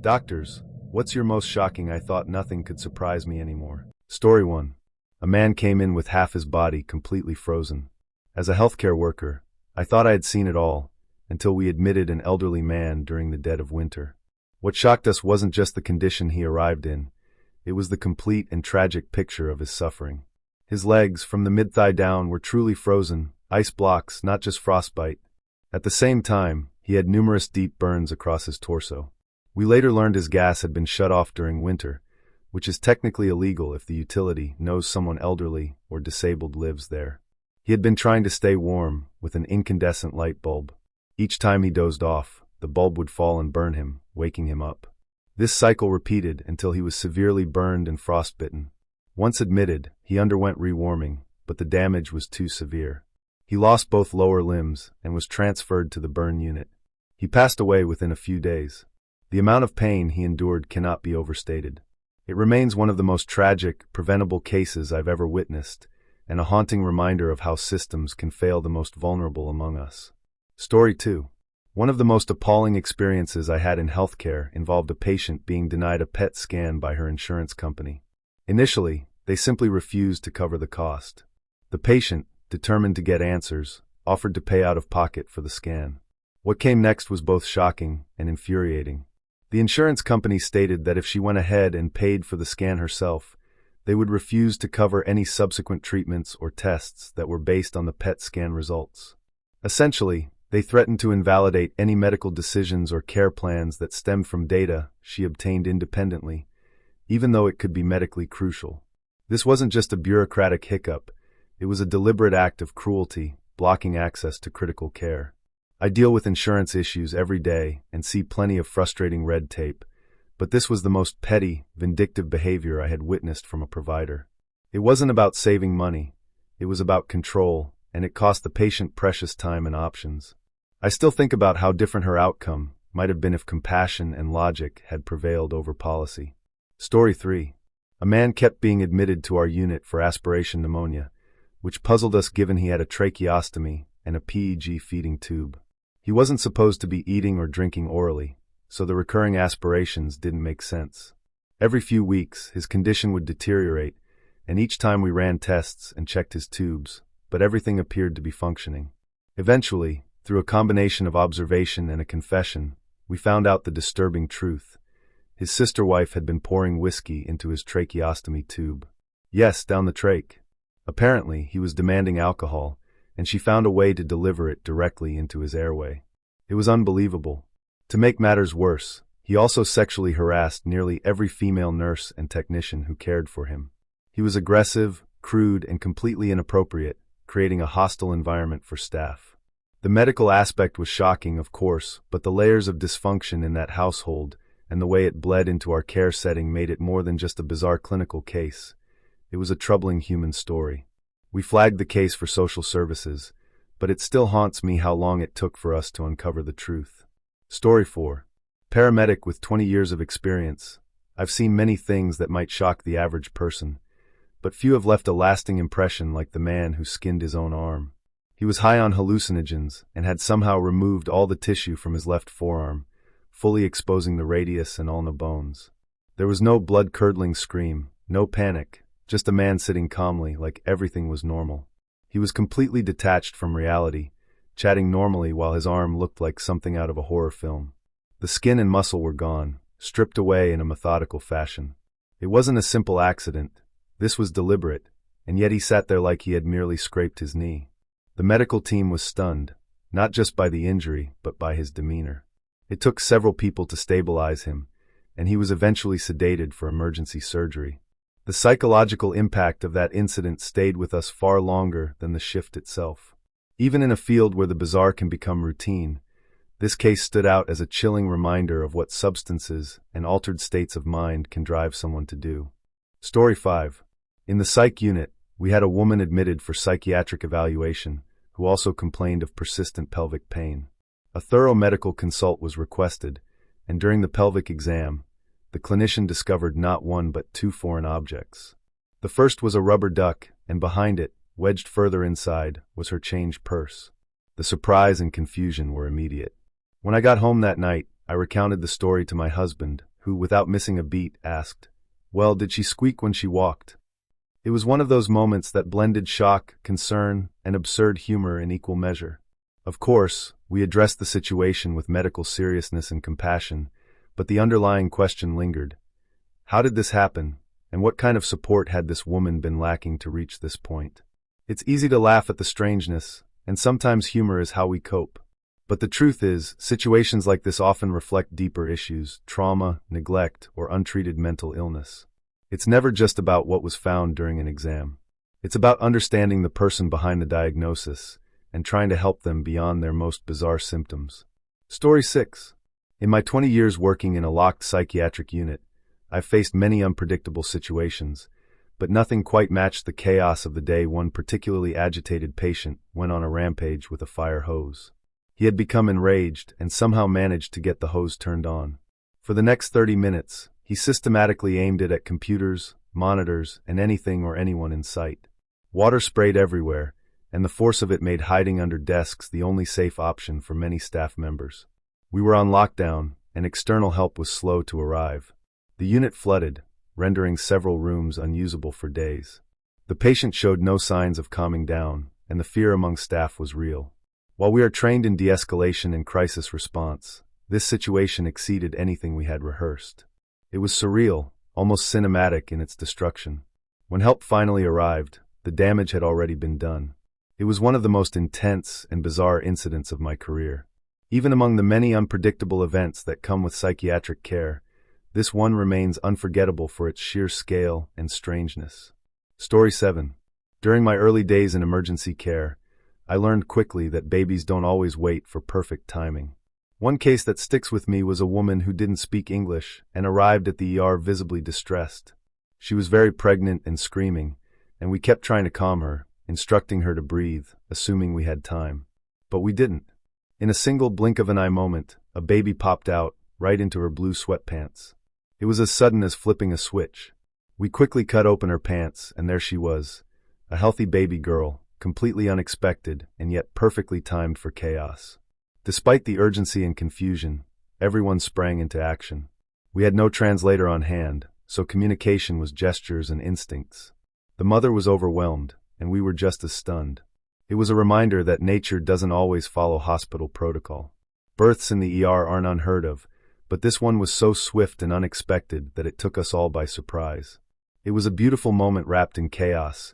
Doctors, what's your most shocking? I thought nothing could surprise me anymore. Story 1. A man came in with half his body completely frozen. As a healthcare worker, I thought I had seen it all, until we admitted an elderly man during the dead of winter. What shocked us wasn't just the condition he arrived in, it was the complete and tragic picture of his suffering. His legs, from the mid-thigh down, were truly frozen, ice blocks, not just frostbite. At the same time, he had numerous deep burns across his torso. We later learned his gas had been shut off during winter, which is technically illegal if the utility knows someone elderly or disabled lives there. He had been trying to stay warm with an incandescent light bulb. Each time he dozed off, the bulb would fall and burn him, waking him up. This cycle repeated until he was severely burned and frostbitten. Once admitted, he underwent rewarming, but the damage was too severe. He lost both lower limbs and was transferred to the burn unit. He passed away within a few days. The amount of pain he endured cannot be overstated. It remains one of the most tragic, preventable cases I've ever witnessed, and a haunting reminder of how systems can fail the most vulnerable among us. Story 2. One of the most appalling experiences I had in healthcare involved a patient being denied a PET scan by her insurance company. Initially, they simply refused to cover the cost. The patient, determined to get answers, offered to pay out of pocket for the scan. What came next was both shocking and infuriating. The insurance company stated that if she went ahead and paid for the scan herself, they would refuse to cover any subsequent treatments or tests that were based on the PET scan results. Essentially, they threatened to invalidate any medical decisions or care plans that stemmed from data she obtained independently, even though it could be medically crucial. This wasn't just a bureaucratic hiccup, it was a deliberate act of cruelty, blocking access to critical care. I deal with insurance issues every day and see plenty of frustrating red tape, but this was the most petty, vindictive behavior I had witnessed from a provider. It wasn't about saving money, it was about control, and it cost the patient precious time and options. I still think about how different her outcome might have been if compassion and logic had prevailed over policy. Story 3. A man kept being admitted to our unit for aspiration pneumonia, which puzzled us given he had a tracheostomy and a PEG feeding tube. He wasn't supposed to be eating or drinking orally, so the recurring aspirations didn't make sense. Every few weeks, his condition would deteriorate, and each time we ran tests and checked his tubes, but everything appeared to be functioning. Eventually, through a combination of observation and a confession, we found out the disturbing truth. His sister wife had been pouring whiskey into his tracheostomy tube. Yes, down the trach. Apparently, he was demanding alcohol, and she found a way to deliver it directly into his airway. It was unbelievable. To make matters worse, he also sexually harassed nearly every female nurse and technician who cared for him. He was aggressive, crude, and completely inappropriate, creating a hostile environment for staff. The medical aspect was shocking, of course, but the layers of dysfunction in that household and the way it bled into our care setting made it more than just a bizarre clinical case. It was a troubling human story. We flagged the case for social services, but it still haunts me how long it took for us to uncover the truth. Story 4. Paramedic with 20 years of experience. I've seen many things that might shock the average person, but few have left a lasting impression like the man who skinned his own arm. He was high on hallucinogens and had somehow removed all the tissue from his left forearm, fully exposing the radius and ulna bones. There was no blood-curdling scream, no panic, just a man sitting calmly like everything was normal. He was completely detached from reality, chatting normally while his arm looked like something out of a horror film. The skin and muscle were gone, stripped away in a methodical fashion. It wasn't a simple accident. This was deliberate, and yet he sat there like he had merely scraped his knee. The medical team was stunned, not just by the injury, but by his demeanor. It took several people to stabilize him, and he was eventually sedated for emergency surgery. The psychological impact of that incident stayed with us far longer than the shift itself. Even in a field where the bizarre can become routine, this case stood out as a chilling reminder of what substances and altered states of mind can drive someone to do. Story 5. In the psych unit, we had a woman admitted for psychiatric evaluation who also complained of persistent pelvic pain. A thorough medical consult was requested, and during the pelvic exam, the clinician discovered not one but two foreign objects. The first was a rubber duck, and behind it, wedged further inside, was her change purse. The surprise and confusion were immediate. When I got home that night, I recounted the story to my husband, who, without missing a beat, asked, "Well, did she squeak when she walked?" It was one of those moments that blended shock, concern, and absurd humor in equal measure. Of course, we addressed the situation with medical seriousness and compassion, but the underlying question lingered. How did this happen, and what kind of support had this woman been lacking to reach this point? It's easy to laugh at the strangeness, and sometimes humor is how we cope. But the truth is, situations like this often reflect deeper issues: trauma, neglect, or untreated mental illness. It's never just about what was found during an exam. It's about understanding the person behind the diagnosis and trying to help them beyond their most bizarre symptoms. Story 6. In my 20 years working in a locked psychiatric unit, I've faced many unpredictable situations, but nothing quite matched the chaos of the day one particularly agitated patient went on a rampage with a fire hose. He had become enraged and somehow managed to get the hose turned on. For the next 30 minutes, he systematically aimed it at computers, monitors, and anything or anyone in sight. Water sprayed everywhere, and the force of it made hiding under desks the only safe option for many staff members. We were on lockdown, and external help was slow to arrive. The unit flooded, rendering several rooms unusable for days. The patient showed no signs of calming down, and the fear among staff was real. While we are trained in de-escalation and crisis response, this situation exceeded anything we had rehearsed. It was surreal, almost cinematic in its destruction. When help finally arrived, the damage had already been done. It was one of the most intense and bizarre incidents of my career. Even among the many unpredictable events that come with psychiatric care, this one remains unforgettable for its sheer scale and strangeness. Story 7. During my early days in emergency care, I learned quickly that babies don't always wait for perfect timing. One case that sticks with me was a woman who didn't speak English and arrived at the ER visibly distressed. She was very pregnant and screaming, and we kept trying to calm her, instructing her to breathe, assuming we had time. But we didn't. In a single blink of an eye moment, a baby popped out, right into her blue sweatpants. It was as sudden as flipping a switch. We quickly cut open her pants, and there she was, a healthy baby girl, completely unexpected and yet perfectly timed for chaos. Despite the urgency and confusion, everyone sprang into action. We had no translator on hand, so communication was gestures and instincts. The mother was overwhelmed, and we were just as stunned. It was a reminder that nature doesn't always follow hospital protocol. Births in the ER aren't unheard of, but this one was so swift and unexpected that it took us all by surprise. It was a beautiful moment wrapped in chaos,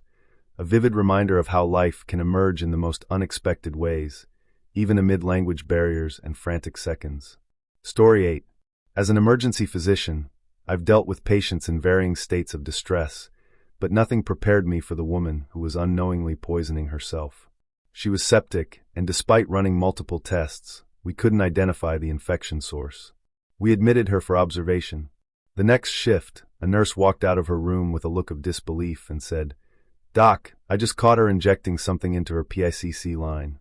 a vivid reminder of how life can emerge in the most unexpected ways, even amid language barriers and frantic seconds. Story 8. As an emergency physician, I've dealt with patients in varying states of distress, but nothing prepared me for the woman who was unknowingly poisoning herself. She was septic, and despite running multiple tests, we couldn't identify the infection source. We admitted her for observation. The next shift, a nurse walked out of her room with a look of disbelief and said, "Doc, I just caught her injecting something into her PICC line."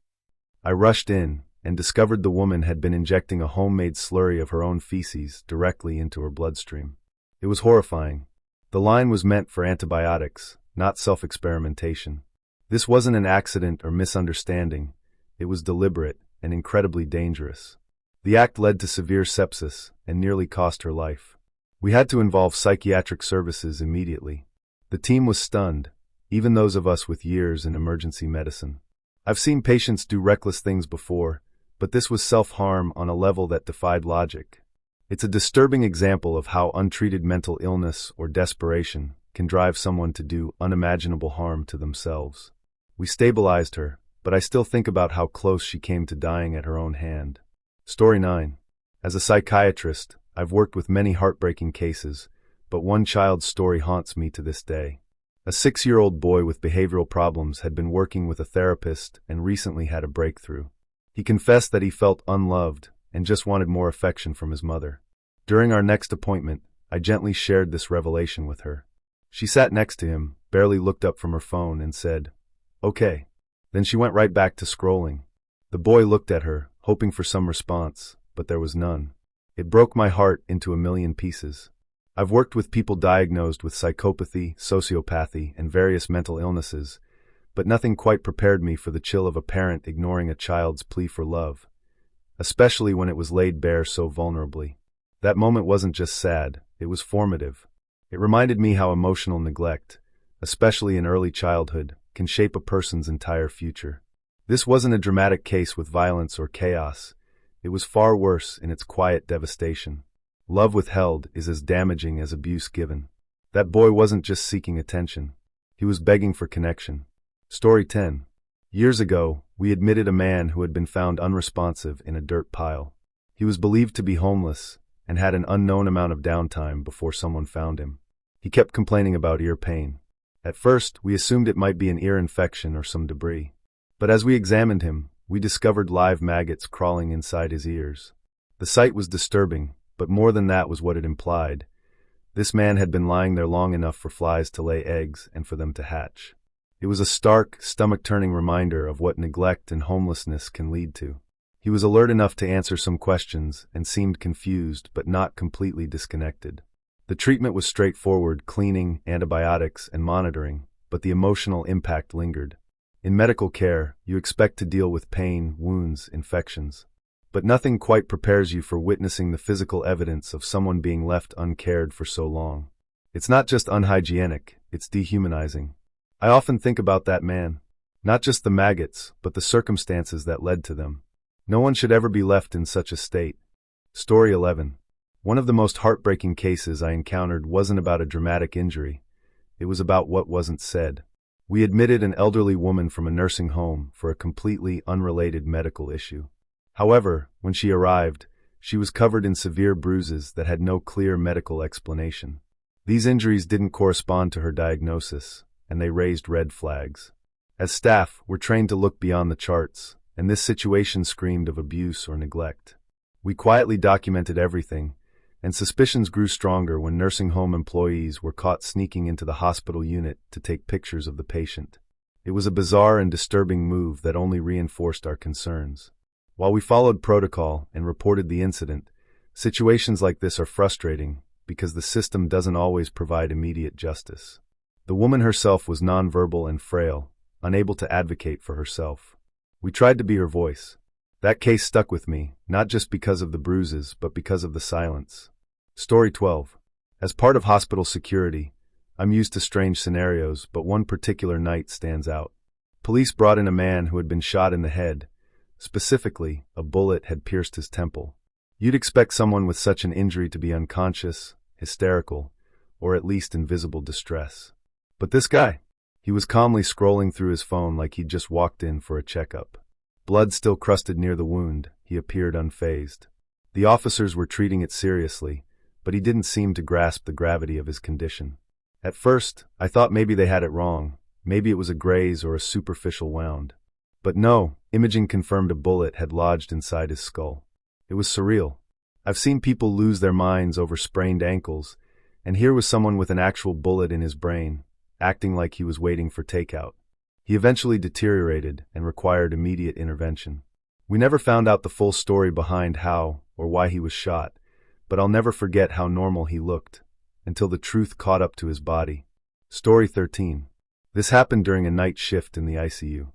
I rushed in and discovered the woman had been injecting a homemade slurry of her own feces directly into her bloodstream. It was horrifying. The line was meant for antibiotics, not self-experimentation. This wasn't an accident or misunderstanding. It was deliberate and incredibly dangerous. The act led to severe sepsis and nearly cost her life. We had to involve psychiatric services immediately. The team was stunned, even those of us with years in emergency medicine. I've seen patients do reckless things before, but this was self-harm on a level that defied logic. It's a disturbing example of how untreated mental illness or desperation can drive someone to do unimaginable harm to themselves. We stabilized her, but I still think about how close she came to dying at her own hand. Story 9. As a psychiatrist, I've worked with many heartbreaking cases, but one child's story haunts me to this day. A 6-year-old boy with behavioral problems had been working with a therapist and recently had a breakthrough. He confessed that he felt unloved and just wanted more affection from his mother. During our next appointment, I gently shared this revelation with her. She sat next to him, barely looked up from her phone, and said, "Okay." Then she went right back to scrolling. The boy looked at her, hoping for some response, but there was none. It broke my heart into a million pieces. I've worked with people diagnosed with psychopathy, sociopathy, and various mental illnesses, but nothing quite prepared me for the chill of a parent ignoring a child's plea for love, especially when it was laid bare so vulnerably. That moment wasn't just sad, it was formative. It reminded me how emotional neglect, especially in early childhood, can shape a person's entire future. This wasn't a dramatic case with violence or chaos. It was far worse in its quiet devastation. Love withheld is as damaging as abuse given. That boy wasn't just seeking attention. He was begging for connection. Story 10. Years ago, we admitted a man who had been found unresponsive in a dirt pile. He was believed to be homeless and had an unknown amount of downtime before someone found him. He kept complaining about ear pain. At first, we assumed it might be an ear infection or some debris. But as we examined him, we discovered live maggots crawling inside his ears. The sight was disturbing, but more than that was what it implied. This man had been lying there long enough for flies to lay eggs and for them to hatch. It was a stark, stomach-turning reminder of what neglect and homelessness can lead to. He was alert enough to answer some questions and seemed confused but not completely disconnected. The treatment was straightforward: cleaning, antibiotics, and monitoring, but the emotional impact lingered. In medical care, you expect to deal with pain, wounds, infections. But nothing quite prepares you for witnessing the physical evidence of someone being left uncared for so long. It's not just unhygienic, it's dehumanizing. I often think about that man. Not just the maggots, but the circumstances that led to them. No one should ever be left in such a state. Story 11. One of the most heartbreaking cases I encountered wasn't about a dramatic injury. It was about what wasn't said. We admitted an elderly woman from a nursing home for a completely unrelated medical issue. However, when she arrived, she was covered in severe bruises that had no clear medical explanation. These injuries didn't correspond to her diagnosis, and they raised red flags. As staff, we're trained to look beyond the charts, and this situation screamed of abuse or neglect. We quietly documented everything, and suspicions grew stronger when nursing home employees were caught sneaking into the hospital unit to take pictures of the patient. It was a bizarre and disturbing move that only reinforced our concerns. While we followed protocol and reported the incident, situations like this are frustrating because the system doesn't always provide immediate justice. The woman herself was nonverbal and frail, unable to advocate for herself. We tried to be her voice. That case stuck with me, not just because of the bruises, but because of the silence. Story 12. As part of hospital security, I'm used to strange scenarios, but one particular night stands out. Police brought in a man who had been shot in the head. Specifically, a bullet had pierced his temple. You'd expect someone with such an injury to be unconscious, hysterical, or at least in visible distress. But this guy, he was calmly scrolling through his phone like he'd just walked in for a checkup. Blood still crusted near the wound, he appeared unfazed. The officers were treating it seriously, but he didn't seem to grasp the gravity of his condition. At first, I thought maybe they had it wrong, maybe it was a graze or a superficial wound. But no, imaging confirmed a bullet had lodged inside his skull. It was surreal. I've seen people lose their minds over sprained ankles, and here was someone with an actual bullet in his brain, acting like he was waiting for takeout. He eventually deteriorated and required immediate intervention. We never found out the full story behind how or why he was shot, but I'll never forget how normal he looked, until the truth caught up to his body. Story 13. This happened during a night shift in the ICU.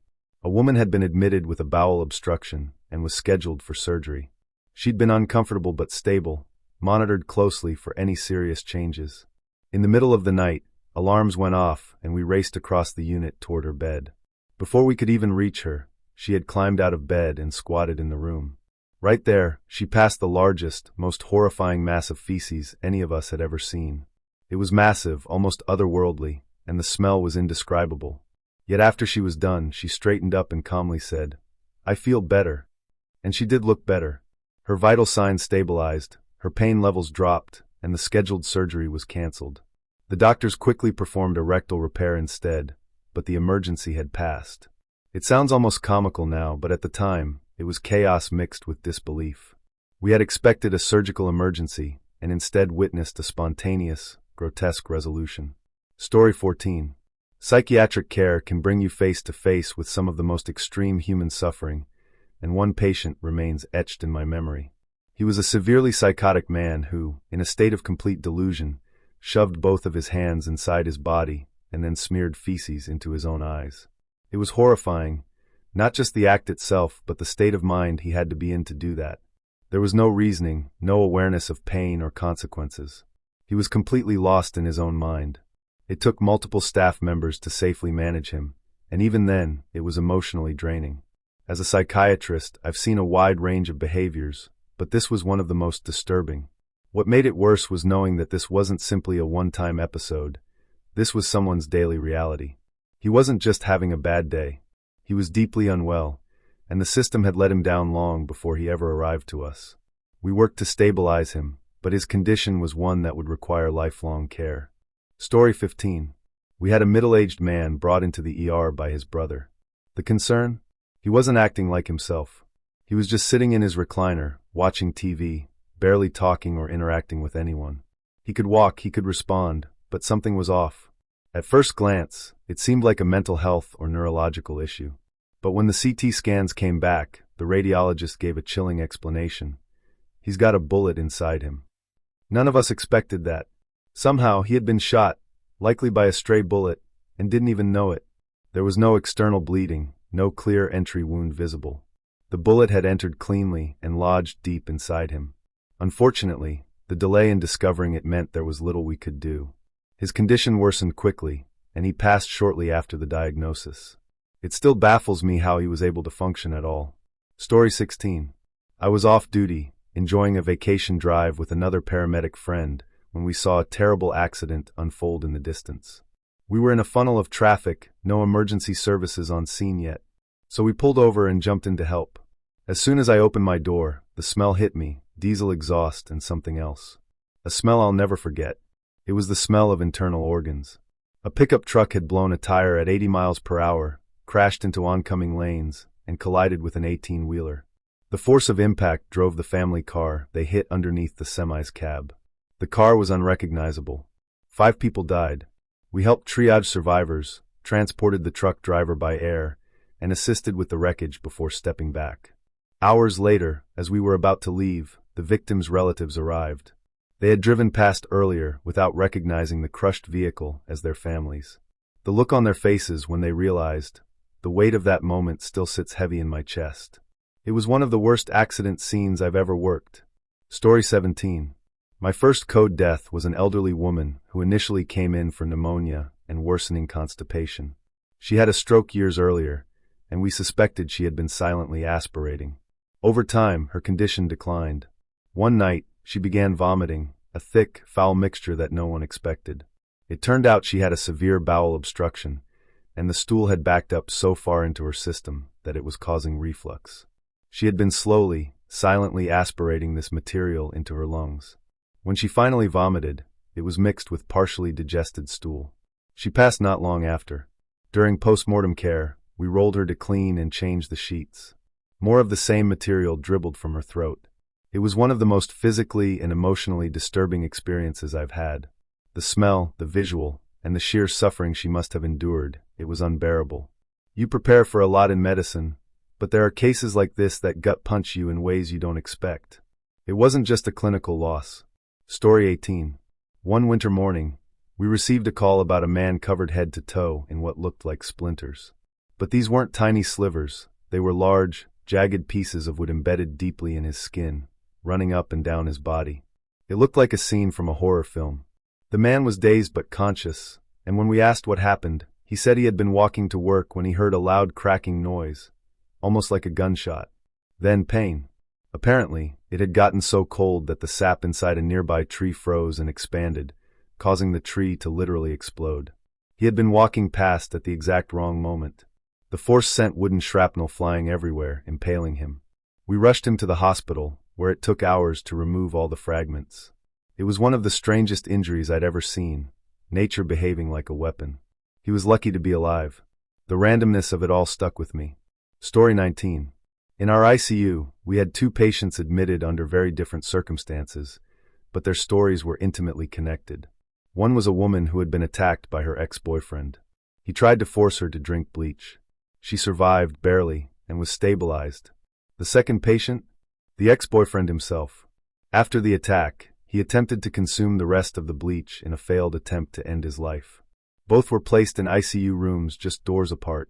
A woman had been admitted with a bowel obstruction and was scheduled for surgery. She'd been uncomfortable but stable, monitored closely for any serious changes. In the middle of the night, alarms went off and we raced across the unit toward her bed. Before we could even reach her, she had climbed out of bed and squatted in the room. Right there, she passed the largest, most horrifying mass of feces any of us had ever seen. It was massive, almost otherworldly, and the smell was indescribable. Yet after she was done, she straightened up and calmly said, "I feel better." And she did look better. Her vital signs stabilized, her pain levels dropped, and the scheduled surgery was canceled. The doctors quickly performed a rectal repair instead, but the emergency had passed. It sounds almost comical now, but at the time, it was chaos mixed with disbelief. We had expected a surgical emergency, and instead witnessed a spontaneous, grotesque resolution. Story 14. Psychiatric care can bring you face to face with some of the most extreme human suffering, and one patient remains etched in my memory. He was a severely psychotic man who, in a state of complete delusion, shoved both of his hands inside his body and then smeared feces into his own eyes. It was horrifying, not just the act itself, but the state of mind he had to be in to do that. There was no reasoning, no awareness of pain or consequences. He was completely lost in his own mind. It took multiple staff members to safely manage him, and even then, it was emotionally draining. As a psychiatrist, I've seen a wide range of behaviors, but this was one of the most disturbing. What made it worse was knowing that this wasn't simply a one-time episode. This was someone's daily reality. He wasn't just having a bad day. He was deeply unwell, and the system had let him down long before he ever arrived to us. We worked to stabilize him, but his condition was one that would require lifelong care. Story 15. We had a middle-aged man brought into the ER by his brother. The concern? He wasn't acting like himself. He was just sitting in his recliner, watching TV, barely talking or interacting with anyone. He could walk, he could respond, but something was off. At first glance, it seemed like a mental health or neurological issue. But when the CT scans came back, the radiologist gave a chilling explanation. He's got a bullet inside him. None of us expected that. Somehow, he had been shot, likely by a stray bullet, and didn't even know it. There was no external bleeding, no clear entry wound visible. The bullet had entered cleanly and lodged deep inside him. Unfortunately, the delay in discovering it meant there was little we could do. His condition worsened quickly, and he passed shortly after the diagnosis. It still baffles me how he was able to function at all. Story 16. I was off duty, enjoying a vacation drive with another paramedic friend, when we saw a terrible accident unfold in the distance. We were in a funnel of traffic, no emergency services on scene yet. So we pulled over and jumped in to help. As soon as I opened my door, the smell hit me, diesel exhaust and something else. A smell I'll never forget. It was the smell of internal organs. A pickup truck had blown a tire at 80 miles per hour, crashed into oncoming lanes, and collided with an 18-wheeler. The force of impact drove the family car they hit underneath the semi's cab. The car was unrecognizable. 5 people died. We helped triage survivors, transported the truck driver by air, and assisted with the wreckage before stepping back. Hours later, as we were about to leave, the victims' relatives arrived. They had driven past earlier without recognizing the crushed vehicle as their families. The look on their faces when they realized, the weight of that moment still sits heavy in my chest. It was one of the worst accident scenes I've ever worked. Story 17. My first code death was an elderly woman who initially came in for pneumonia and worsening constipation. She had a stroke years earlier, and we suspected she had been silently aspirating. Over time, her condition declined. One night, she began vomiting, a thick, foul mixture that no one expected. It turned out she had a severe bowel obstruction, and the stool had backed up so far into her system that it was causing reflux. She had been slowly, silently aspirating this material into her lungs. When she finally vomited, it was mixed with partially digested stool. She passed not long after. During post-mortem care, we rolled her to clean and change the sheets. More of the same material dribbled from her throat. It was one of the most physically and emotionally disturbing experiences I've had. The smell, the visual, and the sheer suffering she must have endured, it was unbearable. You prepare for a lot in medicine, but there are cases like this that gut punch you in ways you don't expect. It wasn't just a clinical loss. Story 18. One winter morning, we received a call about a man covered head to toe in what looked like splinters. But these weren't tiny slivers, they were large, jagged pieces of wood embedded deeply in his skin, running up and down his body. It looked like a scene from a horror film. The man was dazed but conscious, and when we asked what happened, he said he had been walking to work when he heard a loud cracking noise, almost like a gunshot. Then pain. Apparently, it had gotten so cold that the sap inside a nearby tree froze and expanded, causing the tree to literally explode. He had been walking past at the exact wrong moment. The force sent wooden shrapnel flying everywhere, impaling him. We rushed him to the hospital, where it took hours to remove all the fragments. It was one of the strangest injuries I'd ever seen, nature behaving like a weapon. He was lucky to be alive. The randomness of it all stuck with me. Story 19. In our ICU, we had 2 patients admitted under very different circumstances, but their stories were intimately connected. One was a woman who had been attacked by her ex-boyfriend. He tried to force her to drink bleach. She survived, barely, and was stabilized. The second patient? The ex-boyfriend himself. After the attack, he attempted to consume the rest of the bleach in a failed attempt to end his life. Both were placed in ICU rooms just doors apart.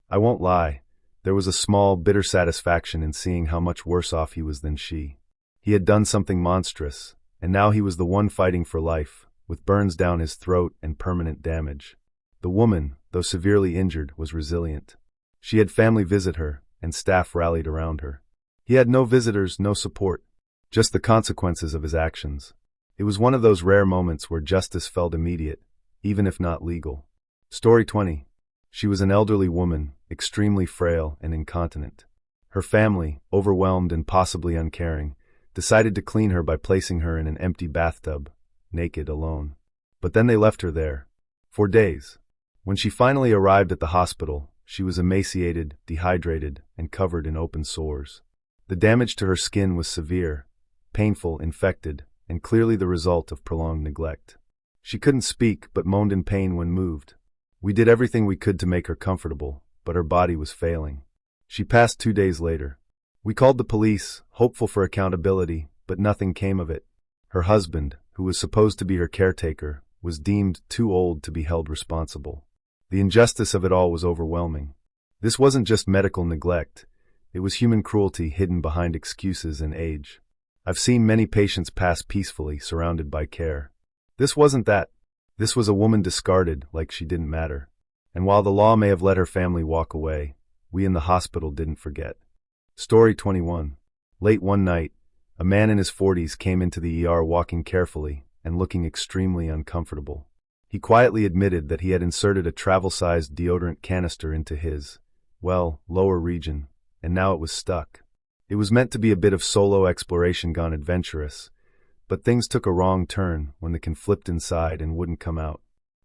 I won't lie, there was a small, bitter satisfaction in seeing how much worse off he was than she. He had done something monstrous, and now he was the one fighting for life, with burns down his throat and permanent damage. The woman, though severely injured, was resilient. She had family visit her, and staff rallied around her. He had no visitors, no support, just the consequences of his actions. It was one of those rare moments where justice felt immediate, even if not legal. Story 20. She was an elderly woman, extremely frail and incontinent. Her family, overwhelmed and possibly uncaring, decided to clean her by placing her in an empty bathtub, naked, alone. But then they left her there. For days. When she finally arrived at the hospital, she was emaciated, dehydrated, and covered in open sores. The damage to her skin was severe, painful, infected, and clearly the result of prolonged neglect. She couldn't speak but moaned in pain when moved. We did everything we could to make her comfortable, but her body was failing. She passed 2 days later. We called the police, hopeful for accountability, but nothing came of it. Her husband, who was supposed to be her caretaker, was deemed too old to be held responsible. The injustice of it all was overwhelming. This wasn't just medical neglect. It was human cruelty hidden behind excuses and age. I've seen many patients pass peacefully, surrounded by care. This wasn't that. This was a woman discarded like she didn't matter. And while the law may have let her family walk away, we in the hospital didn't forget. Story 21. Late one night, a man in his 40s came into the ER walking carefully and looking extremely uncomfortable. He quietly admitted that he had inserted a travel-sized deodorant canister into his, lower region, and now it was stuck. It was meant to be a bit of solo exploration gone adventurous, but things took a wrong turn when the can flipped inside and wouldn't come out.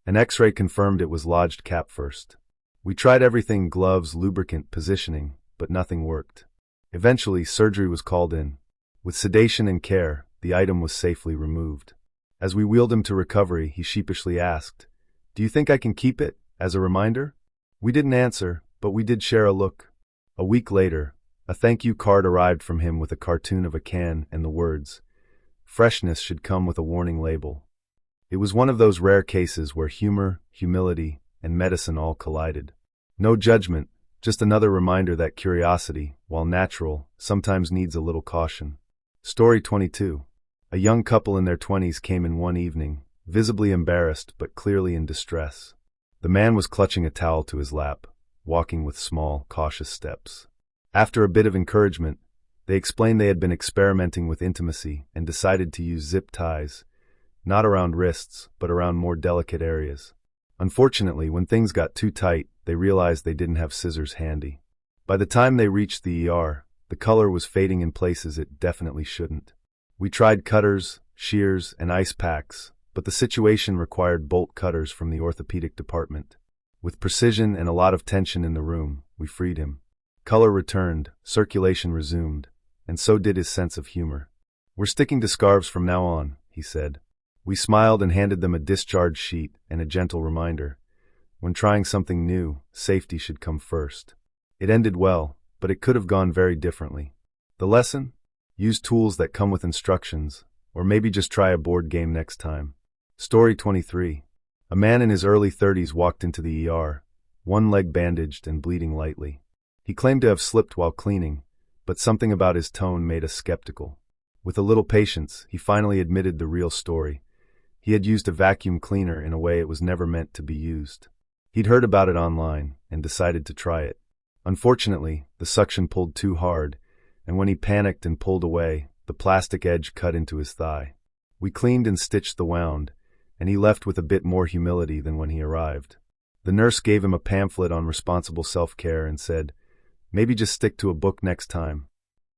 An X-ray confirmed it was lodged cap first. We tried everything: gloves, lubricant, positioning, but nothing worked. Eventually, surgery was called in. With sedation and care, the item was safely removed. As we wheeled him to recovery, he sheepishly asked, "Do you think I can keep it, as a reminder?" We didn't answer, but we did share a look. A week later, a thank you card arrived from him with a cartoon of a can and the words, "Freshness should come with a warning label." It was one of those rare cases where humor, humility, and medicine all collided. No judgment, just another reminder that curiosity, while natural, sometimes needs a little caution. Story 22. A young couple in their 20s came in one evening, visibly embarrassed but clearly in distress. The man was clutching a towel to his lap, walking with small, cautious steps. After a bit of encouragement, they explained they had been experimenting with intimacy and decided to use zip ties, not around wrists, but around more delicate areas. Unfortunately, when things got too tight, they realized they didn't have scissors handy. By the time they reached the ER, the color was fading in places it definitely shouldn't. We tried cutters, shears, and ice packs, but the situation required bolt cutters from the orthopedic department. With precision and a lot of tension in the room, we freed him. Color returned, circulation resumed, and so did his sense of humor. "We're sticking to scarves from now on," he said. We smiled and handed them a discharge sheet and a gentle reminder. When trying something new, safety should come first. It ended well, but it could have gone very differently. The lesson? Use tools that come with instructions, or maybe just try a board game next time. Story 23. A man in his early 30s walked into the ER, one leg bandaged and bleeding lightly. He claimed to have slipped while cleaning, but something about his tone made us skeptical. With a little patience, he finally admitted the real story. He had used a vacuum cleaner in a way it was never meant to be used. He'd heard about it online and decided to try it. Unfortunately, the suction pulled too hard, and when he panicked and pulled away, the plastic edge cut into his thigh. We cleaned and stitched the wound, and he left with a bit more humility than when he arrived. The nurse gave him a pamphlet on responsible self-care and said, "Maybe just stick to a book next time."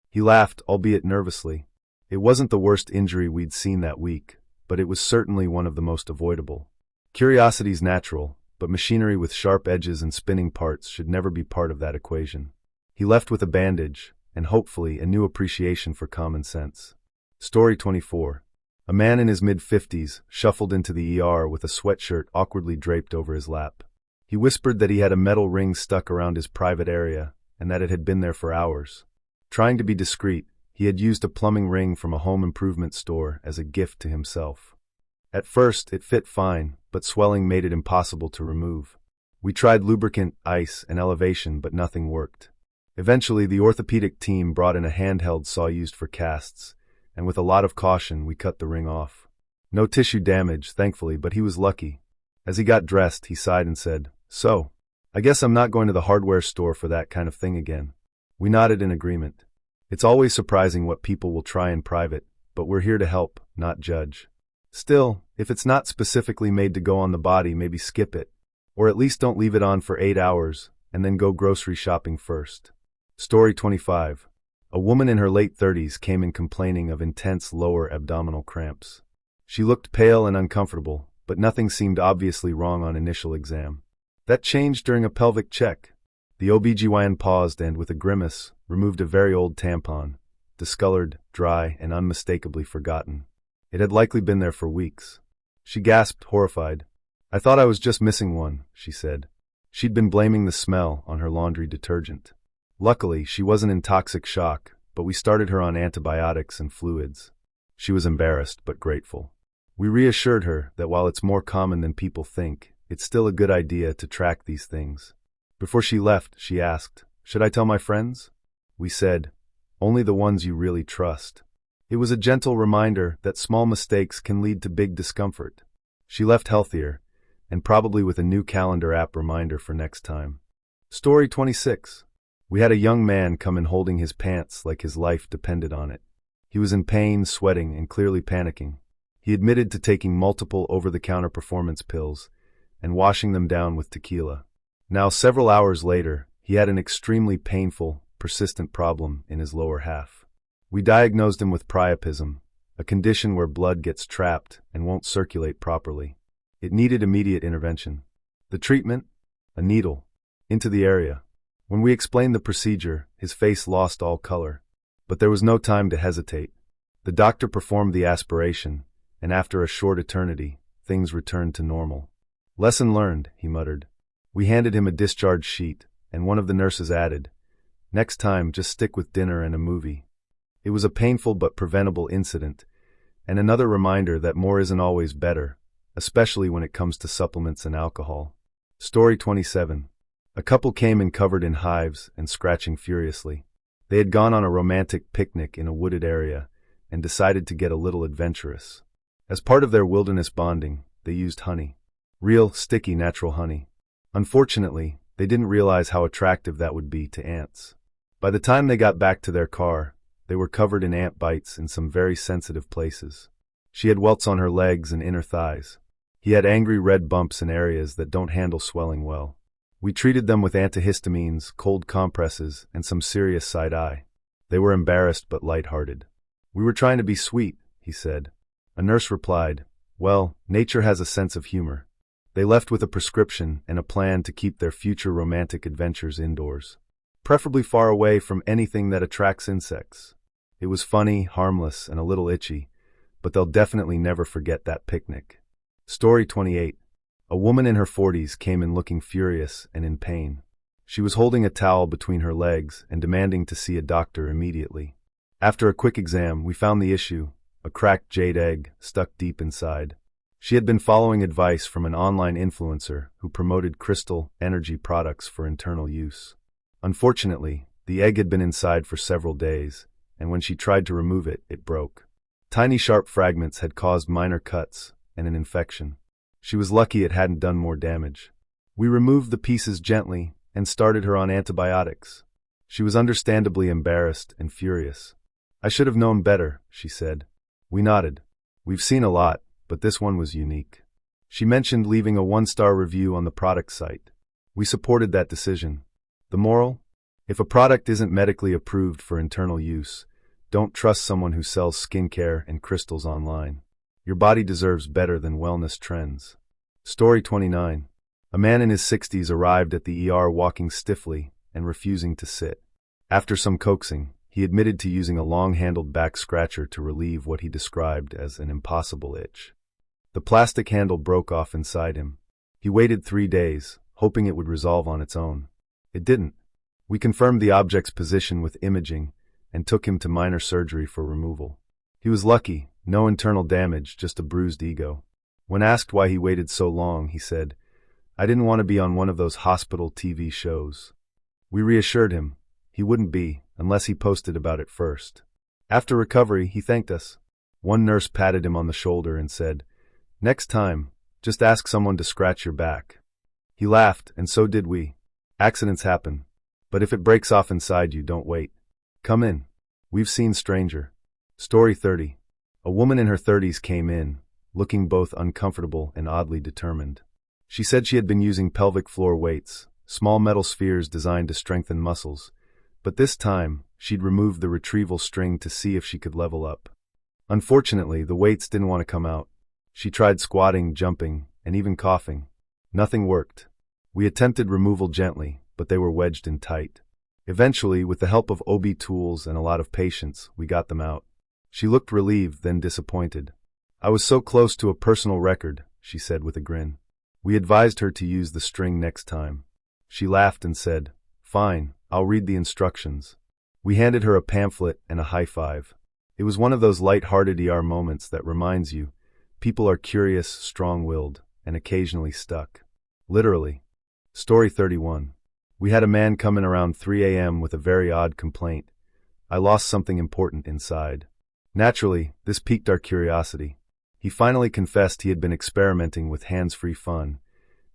He laughed, albeit nervously. It wasn't the worst injury we'd seen that week, but it was certainly one of the most avoidable. Curiosity's natural, but machinery with sharp edges and spinning parts should never be part of that equation. He left with a bandage, and hopefully a new appreciation for common sense. Story 24. A man in his mid-50s shuffled into the ER with a sweatshirt awkwardly draped over his lap. He whispered that he had a metal ring stuck around his private area, and that it had been there for hours. Trying to be discreet, he had used a plumbing ring from a home improvement store as a gift to himself. At first, it fit fine, but swelling made it impossible to remove. We tried lubricant, ice, and elevation, but nothing worked. Eventually, the orthopedic team brought in a handheld saw used for casts, and with a lot of caution we cut the ring off. No tissue damage, thankfully, but he was lucky. As he got dressed, he sighed and said, "So, I guess I'm not going to the hardware store for that kind of thing again." We nodded in agreement. It's always surprising what people will try in private, but we're here to help, not judge. Still, if it's not specifically made to go on the body, maybe skip it. Or at least don't leave it on for 8 hours, and then go grocery shopping first. Story 25. A woman in her late 30s came in complaining of intense lower abdominal cramps. She looked pale and uncomfortable, but nothing seemed obviously wrong on initial exam. That changed during a pelvic check. The OBGYN paused and, with a grimace, removed a very old tampon, discolored, dry, and unmistakably forgotten. It had likely been there for weeks. She gasped, horrified. "I thought I was just missing one," she said. She'd been blaming the smell on her laundry detergent. Luckily, she wasn't in toxic shock, but we started her on antibiotics and fluids. She was embarrassed but grateful. We reassured her that while it's more common than people think, it's still a good idea to track these things. Before she left, she asked, "Should I tell my friends?" We said, "Only the ones you really trust." It was a gentle reminder that small mistakes can lead to big discomfort. She left healthier, and probably with a new calendar app reminder for next time. Story 26. We had a young man come in holding his pants like his life depended on it. He was in pain, sweating, and clearly panicking. He admitted to taking multiple over-the-counter performance pills and washing them down with tequila. Now, several hours later, he had an extremely painful, persistent problem in his lower half. We diagnosed him with priapism, a condition where blood gets trapped and won't circulate properly. It needed immediate intervention. The treatment? A needle. Into the area. When we explained the procedure, his face lost all color. But there was no time to hesitate. The doctor performed the aspiration, and after a short eternity, things returned to normal. "Lesson learned," he muttered. We handed him a discharge sheet, and one of the nurses added, "Next time, just stick with dinner and a movie." It was a painful but preventable incident, and another reminder that more isn't always better, especially when it comes to supplements and alcohol. Story 27. A couple came in covered in hives and scratching furiously. They had gone on a romantic picnic in a wooded area and decided to get a little adventurous. As part of their wilderness bonding, they used honey. Real, sticky, natural honey. Unfortunately, they didn't realize how attractive that would be to ants. By the time they got back to their car, they were covered in ant bites in some very sensitive places. She had welts on her legs and inner thighs. He had angry red bumps in areas that don't handle swelling well. We treated them with antihistamines, cold compresses, and some serious side-eye. They were embarrassed but light-hearted. "We were trying to be sweet," he said. A nurse replied, "Well, nature has a sense of humor." They left with a prescription and a plan to keep their future romantic adventures indoors, preferably far away from anything that attracts insects. It was funny, harmless, and a little itchy, but they'll definitely never forget that picnic. Story 28. A woman in her 40s came in looking furious and in pain. She was holding a towel between her legs and demanding to see a doctor immediately. After a quick exam, we found the issue, a cracked jade egg stuck deep inside. She had been following advice from an online influencer who promoted crystal energy products for internal use. Unfortunately, the egg had been inside for several days, and when she tried to remove it, it broke. Tiny sharp fragments had caused minor cuts and an infection. She was lucky it hadn't done more damage. We removed the pieces gently and started her on antibiotics. She was understandably embarrassed and furious. "I should have known better," she said. We nodded. "We've seen a lot, but this one was unique." She mentioned leaving a 1-star review on the product site. We supported that decision. The moral? If a product isn't medically approved for internal use, don't trust someone who sells skincare and crystals online. Your body deserves better than wellness trends. Story 29. A man in his 60s arrived at the ER walking stiffly and refusing to sit. After some coaxing, he admitted to using a long-handled back scratcher to relieve what he described as an impossible itch. The plastic handle broke off inside him. He waited 3 days, hoping it would resolve on its own. It didn't. We confirmed the object's position with imaging and took him to minor surgery for removal. He was lucky, no internal damage, just a bruised ego. When asked why he waited so long, he said, "I didn't want to be on one of those hospital TV shows." We reassured him. He wouldn't be, unless he posted about it first. After recovery, he thanked us. One nurse patted him on the shoulder and said, "Next time, just ask someone to scratch your back." He laughed, and so did we. Accidents happen. But if it breaks off inside you, don't wait. Come in. We've seen stranger. Story 30. A woman in her 30s came in, looking both uncomfortable and oddly determined. She said she had been using pelvic floor weights, small metal spheres designed to strengthen muscles, but this time, she'd removed the retrieval string to see if she could level up. Unfortunately, the weights didn't want to come out. She tried squatting, jumping, and even coughing. Nothing worked. We attempted removal gently, but they were wedged in tight. Eventually, with the help of OB tools and a lot of patience, we got them out. She looked relieved, then disappointed. "I was so close to a personal record," she said with a grin. We advised her to use the string next time. She laughed and said, "Fine, I'll read the instructions." We handed her a pamphlet and a high five. It was one of those light-hearted moments that reminds you, people are curious, strong-willed, and occasionally stuck. Literally. Story 31. We had a man come in around 3 a.m. with a very odd complaint. "I lost something important inside." Naturally, this piqued our curiosity. He finally confessed he had been experimenting with hands-free fun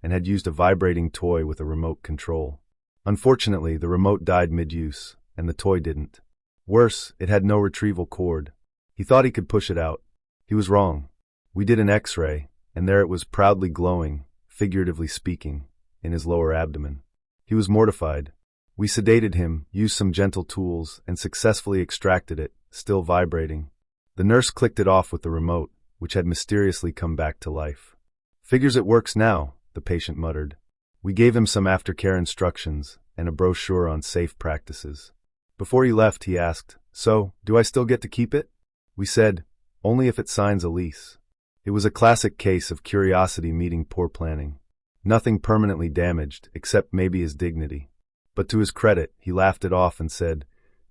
and had used a vibrating toy with a remote control. Unfortunately, the remote died mid-use, and the toy didn't. Worse, it had no retrieval cord. He thought he could push it out. He was wrong. We did an X-ray, and there it was proudly glowing, figuratively speaking, in his lower abdomen. He was mortified. We sedated him, used some gentle tools, and successfully extracted it, still vibrating. The nurse clicked it off with the remote, which had mysteriously come back to life. "Figures it works now," the patient muttered. We gave him some aftercare instructions and a brochure on safe practices. Before he left, he asked, "So, do I still get to keep it?" We said, "Only if it signs a lease." It was a classic case of curiosity meeting poor planning. Nothing permanently damaged, except maybe his dignity. But to his credit, he laughed it off and said,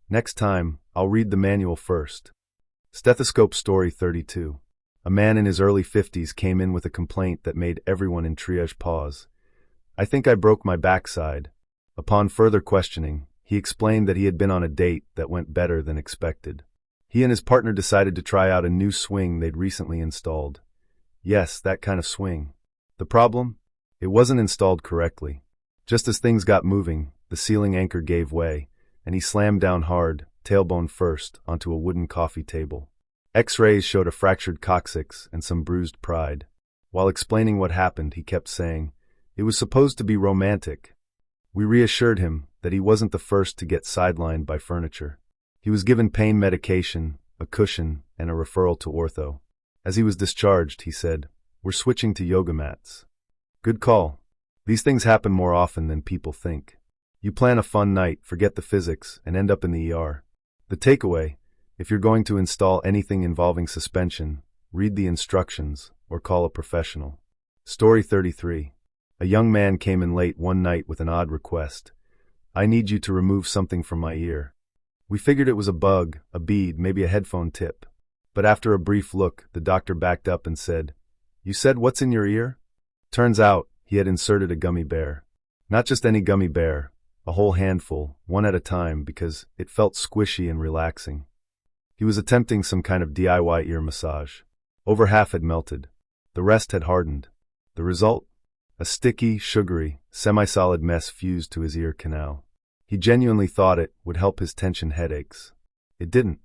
"Next time, I'll read the manual first." Stethoscope Story 32. A man in his early 50s came in with a complaint that made everyone in triage pause. "I think I broke my backside." Upon further questioning, he explained that he had been on a date that went better than expected. He and his partner decided to try out a new swing they'd recently installed. Yes, that kind of swing. The problem? It wasn't installed correctly. Just as things got moving, the ceiling anchor gave way, and he slammed down hard, tailbone first, onto a wooden coffee table. X-rays showed a fractured coccyx and some bruised pride. While explaining what happened, he kept saying, "It was supposed to be romantic." We reassured him that he wasn't the first to get sidelined by furniture. He was given pain medication, a cushion, and a referral to ortho. As he was discharged, he said, "We're switching to yoga mats." Good call. These things happen more often than people think. You plan a fun night, forget the physics, and end up in the ER. The takeaway: if you're going to install anything involving suspension, read the instructions or call a professional. Story 33. A young man came in late one night with an odd request. "I need you to remove something from my ear." We figured it was a bug, a bead, maybe a headphone tip. But after a brief look, the doctor backed up and said, "You said what's in your ear?" Turns out, he had inserted a gummy bear. Not just any gummy bear, a whole handful, one at a time, because it felt squishy and relaxing. He was attempting some kind of DIY ear massage. Over half had melted. The rest had hardened. The result? A sticky, sugary, semi-solid mess fused to his ear canal. He genuinely thought it would help his tension headaches. It didn't.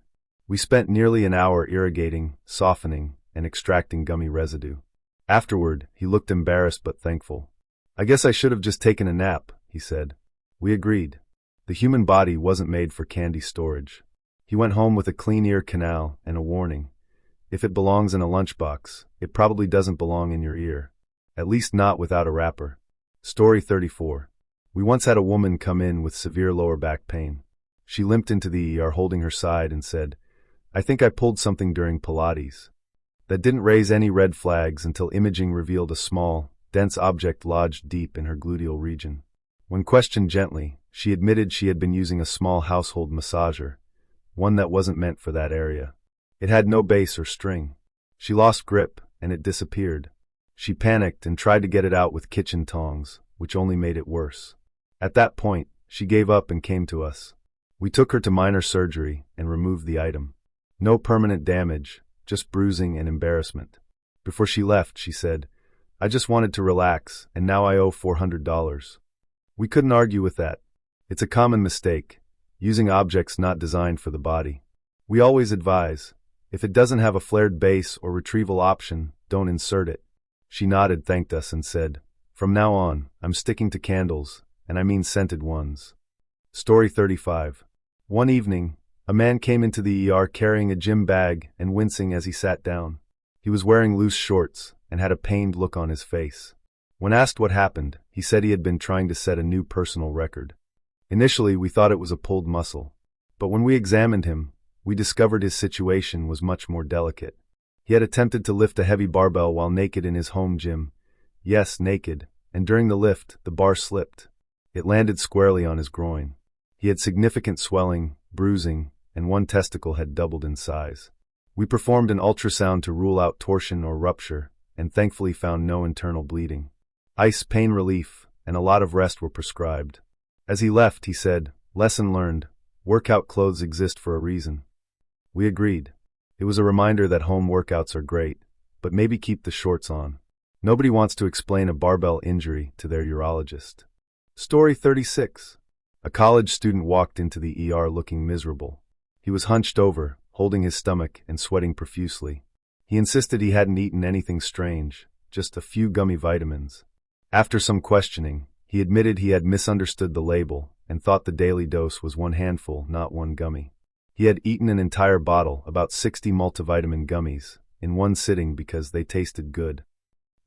We spent nearly an hour irrigating, softening, and extracting gummy residue. Afterward, he looked embarrassed but thankful. "I guess I should have just taken a nap," he said. We agreed. The human body wasn't made for candy storage. He went home with a clean ear canal and a warning. If it belongs in a lunchbox, it probably doesn't belong in your ear. At least not without a wrapper. Story 34. We once had a woman come in with severe lower back pain. She limped into the ER holding her side and said, "I think I pulled something during Pilates." That didn't raise any red flags until imaging revealed a small, dense object lodged deep in her gluteal region. When questioned gently, she admitted she had been using a small household massager, one that wasn't meant for that area. It had no base or string. She lost grip, and it disappeared. She panicked and tried to get it out with kitchen tongs, which only made it worse. At that point, she gave up and came to us. We took her to minor surgery and removed the item. No permanent damage, just bruising and embarrassment. Before she left, she said, "I just wanted to relax, and now I owe $400. We couldn't argue with that. It's a common mistake, using objects not designed for the body. We always advise, if it doesn't have a flared base or retrieval option, don't insert it." She nodded, thanked us, and said, "From now on, I'm sticking to candles, and I mean scented ones." Story 35. One evening, a man came into the ER carrying a gym bag and wincing as he sat down. He was wearing loose shorts and had a pained look on his face. When asked what happened, he said he had been trying to set a new personal record. Initially, we thought it was a pulled muscle, but when we examined him, we discovered his situation was much more delicate. He had attempted to lift a heavy barbell while naked in his home gym. Yes, naked, and during the lift, the bar slipped. It landed squarely on his groin. He had significant swelling, bruising, and one testicle had doubled in size. We performed an ultrasound to rule out torsion or rupture, and thankfully found no internal bleeding. Ice, pain relief, and a lot of rest were prescribed. As he left, he said, "Lesson learned, workout clothes exist for a reason." We agreed. It was a reminder that home workouts are great, but maybe keep the shorts on. Nobody wants to explain a barbell injury to their urologist. Story 36. A college student walked into the ER looking miserable. He was hunched over, holding his stomach and sweating profusely. He insisted he hadn't eaten anything strange, just a few gummy vitamins. After some questioning, he admitted he had misunderstood the label and thought the daily dose was one handful, not one gummy. He had eaten an entire bottle, about 60 multivitamin gummies, in one sitting because they tasted good.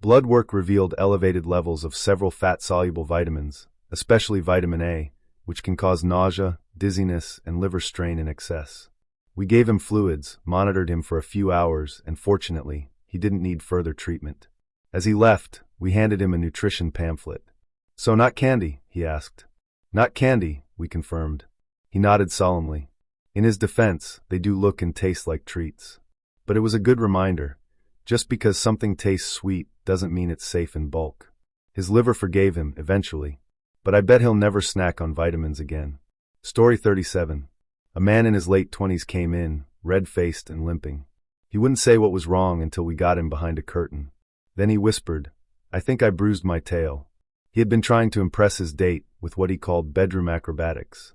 Blood work revealed elevated levels of several fat-soluble vitamins, especially vitamin A, which can cause nausea, dizziness, and liver strain in excess. We gave him fluids, monitored him for a few hours, and fortunately, he didn't need further treatment. As he left, we handed him a nutrition pamphlet. "So not candy?" he asked. "Not candy," we confirmed. He nodded solemnly. In his defense, they do look and taste like treats. But it was a good reminder. Just because something tastes sweet doesn't mean it's safe in bulk. His liver forgave him, eventually. But I bet he'll never snack on vitamins again. Story 37. A man in his late 20s came in, red-faced and limping. He wouldn't say what was wrong until we got him behind a curtain. Then he whispered, "I think I bruised my tail." He had been trying to impress his date with what he called bedroom acrobatics.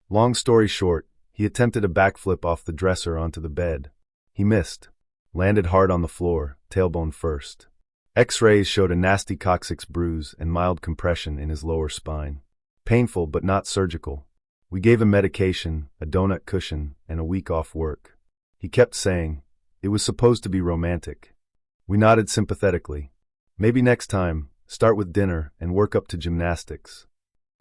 Long story short, he attempted a backflip off the dresser onto the bed. He missed, landed hard on the floor, tailbone first. X-rays showed a nasty coccyx bruise and mild compression in his lower spine. Painful but not surgical. We gave him medication, a donut cushion, and a week off work. He kept saying, "It was supposed to be romantic." We nodded sympathetically. "Maybe next time, start with dinner and work up to gymnastics."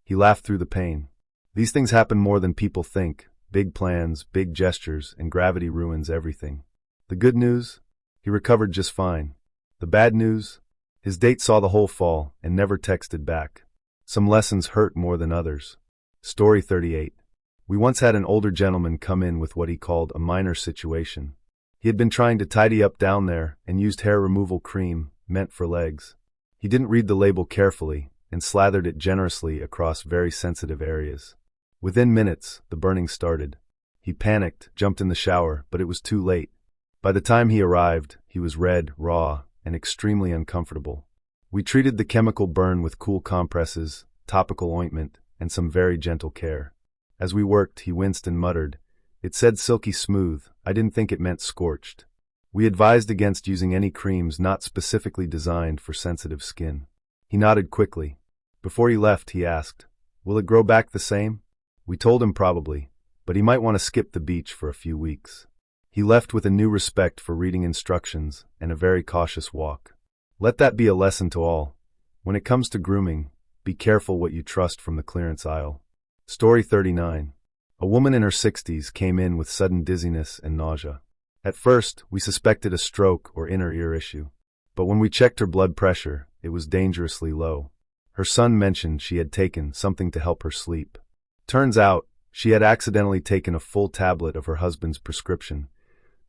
He laughed through the pain. These things happen more than people think. Big plans, big gestures, and gravity ruins everything. The good news? He recovered just fine. The bad news? His date saw the whole fall and never texted back. Some lessons hurt more than others. Story 38. We once had an older gentleman come in with what he called a minor situation. He had been trying to tidy up down there and used hair removal cream, meant for legs. He didn't read the label carefully and slathered it generously across very sensitive areas. Within minutes, the burning started. He panicked, jumped in the shower, but it was too late. By the time he arrived, he was red, raw, and extremely uncomfortable. We treated the chemical burn with cool compresses, topical ointment, and some very gentle care. As we worked, he winced and muttered, "It said silky smooth, I didn't think it meant scorched." We advised against using any creams not specifically designed for sensitive skin. He nodded quickly. Before he left, he asked, "Will it grow back the same?" We told him probably, but he might want to skip the beach for a few weeks. He left with a new respect for reading instructions and a very cautious walk. Let that be a lesson to all. When it comes to grooming, be careful what you trust from the clearance aisle. Story 39. A woman in her 60s came in with sudden dizziness and nausea. At first, we suspected a stroke or inner ear issue. But when we checked her blood pressure, it was dangerously low. Her son mentioned she had taken something to help her sleep. Turns out, she had accidentally taken a full tablet of her husband's prescription,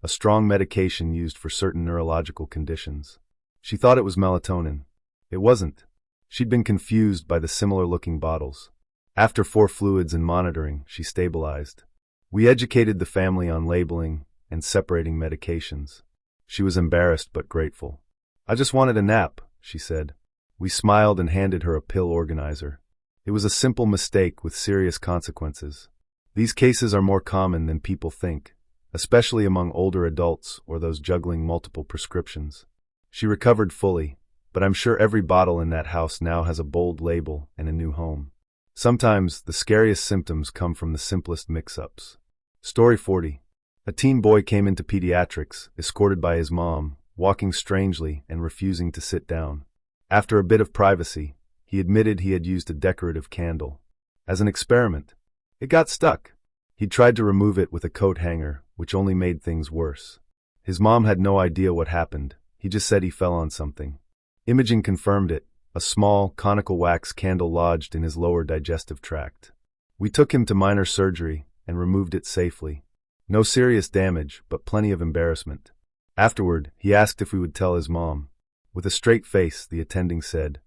a strong medication used for certain neurological conditions. She thought it was melatonin. It wasn't. She'd been confused by the similar-looking bottles. After 4 fluids and monitoring, she stabilized. We educated the family on labeling, and separating medications. She was embarrassed but grateful. "I just wanted a nap," she said. We smiled and handed her a pill organizer. It was a simple mistake with serious consequences. These cases are more common than people think, especially among older adults or those juggling multiple prescriptions. She recovered fully, but I'm sure every bottle in that house now has a bold label and a new home. Sometimes the scariest symptoms come from the simplest mix-ups. Story 40. A teen boy came into pediatrics, escorted by his mom, walking strangely and refusing to sit down. After a bit of privacy, he admitted he had used a decorative candle. As an experiment, it got stuck. He tried to remove it with a coat hanger, which only made things worse. His mom had no idea what happened. He just said he fell on something. Imaging confirmed it. A small, conical wax candle lodged in his lower digestive tract. We took him to minor surgery and removed it safely. No serious damage, but plenty of embarrassment. Afterward, he asked if we would tell his mom. With a straight face, the attending said,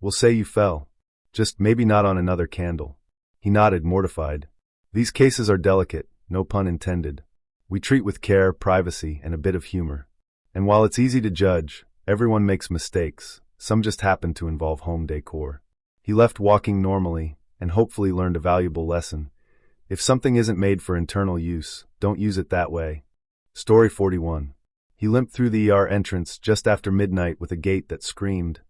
"We'll say you fell. Just maybe not on another candle." He nodded, mortified. These cases are delicate, no pun intended. We treat with care, privacy, and a bit of humor. And while it's easy to judge, everyone makes mistakes. Some just happen to involve home decor. He left walking normally, and hopefully learned a valuable lesson. If something isn't made for internal use, don't use it that way. Story 41. He limped through the ER entrance just after midnight with a gait that screamed,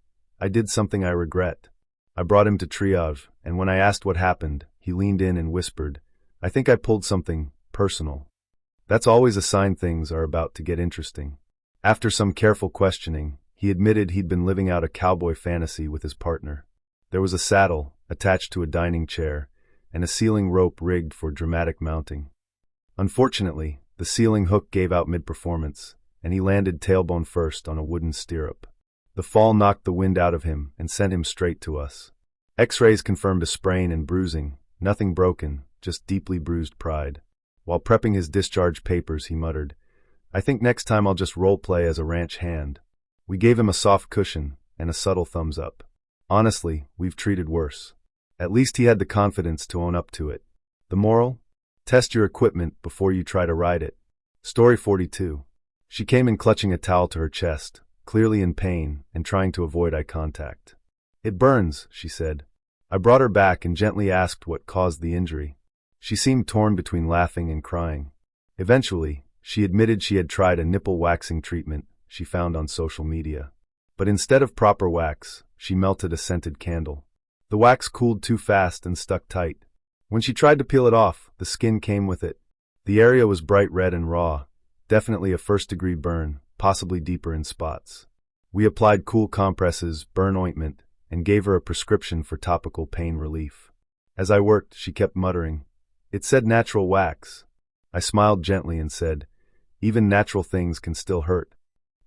"I did something I regret." I brought him to triage, and when I asked what happened, he leaned in and whispered, "I think I pulled something personal." That's always a sign things are about to get interesting. After some careful questioning, he admitted he'd been living out a cowboy fantasy with his partner. There was a saddle attached to a dining chair and a ceiling rope rigged for dramatic mounting. Unfortunately, the ceiling hook gave out mid-performance, and he landed tailbone first on a wooden stirrup. The fall knocked the wind out of him and sent him straight to us. X-rays confirmed a sprain and bruising, nothing broken, just deeply bruised pride. While prepping his discharge papers, he muttered, "I think next time I'll just role-play as a ranch hand." We gave him a soft cushion and a subtle thumbs up. Honestly, we've treated worse. At least he had the confidence to own up to it. The moral? Test your equipment before you try to ride it. Story 42. She came in clutching a towel to her chest, clearly in pain and trying to avoid eye contact. "It burns," she said. I brought her back and gently asked what caused the injury. She seemed torn between laughing and crying. Eventually, she admitted she had tried a nipple waxing treatment she found on social media. But instead of proper wax, she melted a scented candle. The wax cooled too fast and stuck tight. When she tried to peel it off, the skin came with it. The area was bright red and raw, definitely a first-degree burn, possibly deeper in spots. We applied cool compresses, burn ointment, and gave her a prescription for topical pain relief. As I worked, she kept muttering, "It said natural wax." I smiled gently and said, "Even natural things can still hurt."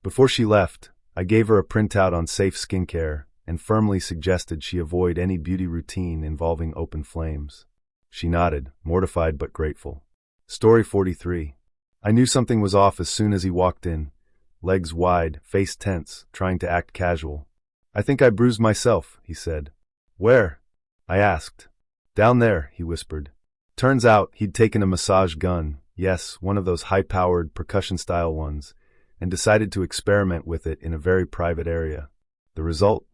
Before she left, I gave her a printout on safe skincare and firmly suggested she avoid any beauty routine involving open flames. She nodded, mortified but grateful. Story 43. I knew something was off as soon as he walked in, legs wide, face tense, trying to act casual. "I think I bruised myself," he said. "Where?" I asked. "Down there," he whispered. Turns out he'd taken a massage gun, yes, one of those high-powered, percussion-style ones, and decided to experiment with it in a very private area. The result?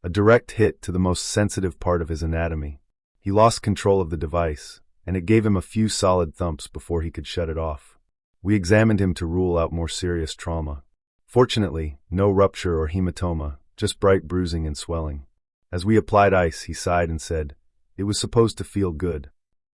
A direct hit to the most sensitive part of his anatomy. He lost control of the device, and it gave him a few solid thumps before he could shut it off. We examined him to rule out more serious trauma. Fortunately, no rupture or hematoma, just bright bruising and swelling. As we applied ice, he sighed and said, "It was supposed to feel good."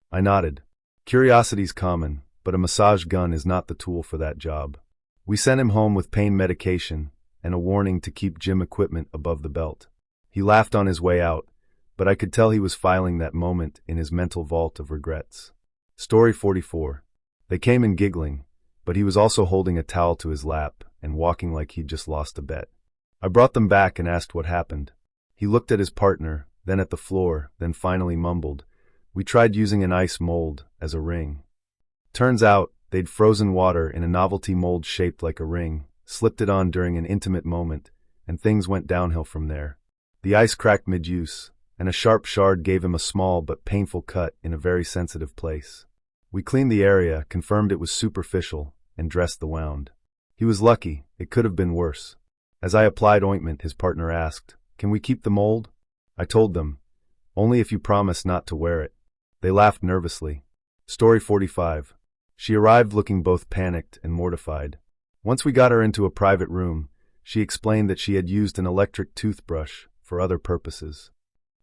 I nodded. Curiosity's common, but a massage gun is not the tool for that job. We sent him home with pain medication and a warning to keep gym equipment above the belt. He laughed on his way out, but I could tell he was filing that moment in his mental vault of regrets. Story 44. They came in giggling, but he was also holding a towel to his lap and walking like he'd just lost a bet. I brought them back and asked what happened. He looked at his partner, then at the floor, then finally mumbled, "We tried using an ice mold as a ring." Turns out, they'd frozen water in a novelty mold shaped like a ring, slipped it on during an intimate moment, and things went downhill from there. The ice cracked mid-use, and a sharp shard gave him a small but painful cut in a very sensitive place. We cleaned the area, confirmed it was superficial, and dressed the wound. He was lucky, it could have been worse. As I applied ointment, his partner asked, "Can we keep the mold?" I told them, "Only if you promise not to wear it." They laughed nervously. Story 45. She arrived looking both panicked and mortified. Once we got her into a private room, she explained that she had used an electric toothbrush for other purposes.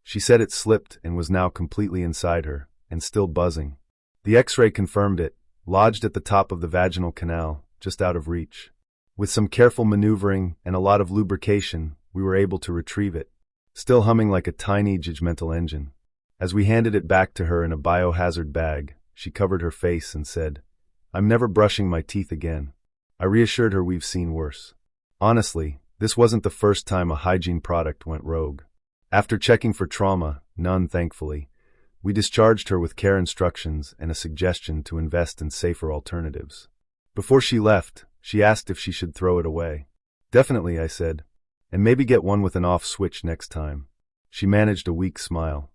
She said it slipped and was now completely inside her, and still buzzing. The X-ray confirmed it, lodged at the top of the vaginal canal, just out of reach. With some careful maneuvering and a lot of lubrication, we were able to retrieve it, still humming like a tiny judgmental engine. As we handed it back to her in a biohazard bag, she covered her face and said, "I'm never brushing my teeth again." I reassured her we've seen worse. Honestly, this wasn't the first time a hygiene product went rogue. After checking for trauma, none thankfully, we discharged her with care instructions and a suggestion to invest in safer alternatives. Before she left, she asked if she should throw it away. "Definitely," I said, "and maybe get one with an off switch next time." She managed a weak smile.